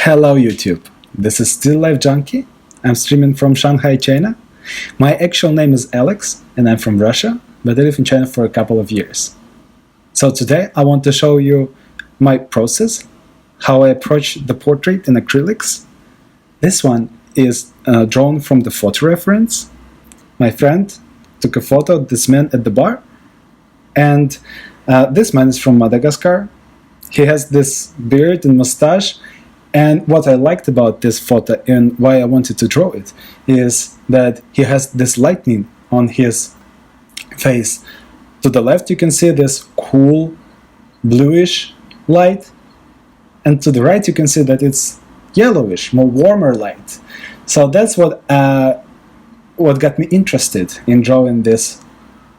Hello YouTube, this is StillLifeJunkie. I'm streaming from Shanghai, China. My actual name is Alex and I'm from Russia, but I live in China for a couple of years. So today I want to show you my process, how I approach the portrait in acrylics. This one is drawn from the photo reference. My friend took a photo of this man at the bar, and this man is from Madagascar. He has this beard and mustache. And what I liked about this photo and why I wanted to draw it is that he has this lightning on his face. To the left you can see this cool bluish light, and to the right you can see that it's yellowish, more warmer light. So that's what got me interested in drawing this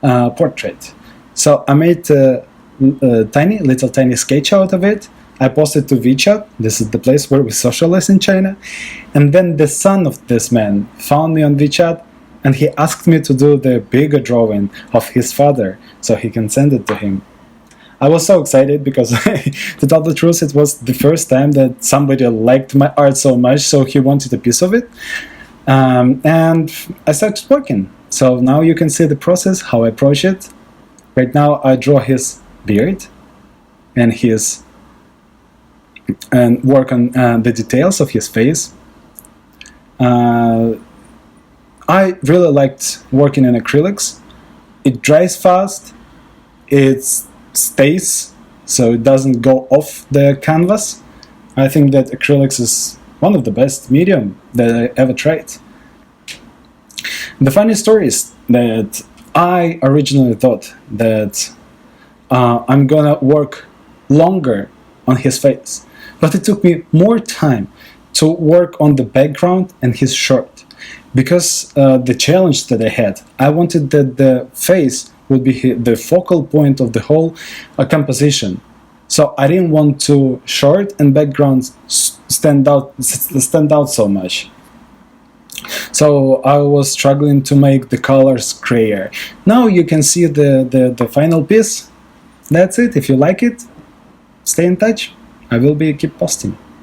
portrait. So I made a tiny sketch out of it. I posted to WeChat, this is the place where we socialize in China, and then the son of this man found me on WeChat and he asked me to do the bigger drawing of his father so he can send it to him. I was so excited because, to tell the truth, it was the first time that somebody liked my art so much, so he wanted a piece of it, and I started working. So now you can see the process, how I approach it. Right now I draw his beard and work on the details of his face. I really liked working in acrylics. It dries fast, it stays, so it doesn't go off the canvas. I think that acrylics is one of the best medium that I ever tried. The funny story is that I originally thought that I'm gonna work longer on his face, but it took me more time to work on the background and his shirt, because the challenge that I had, I wanted that the face would be the focal point of the whole composition. So I didn't want to shirt and background stand out so much. So I was struggling to make the colors grayer. Now you can see the final piece. That's it. If you like it, stay in touch. I will keep posting.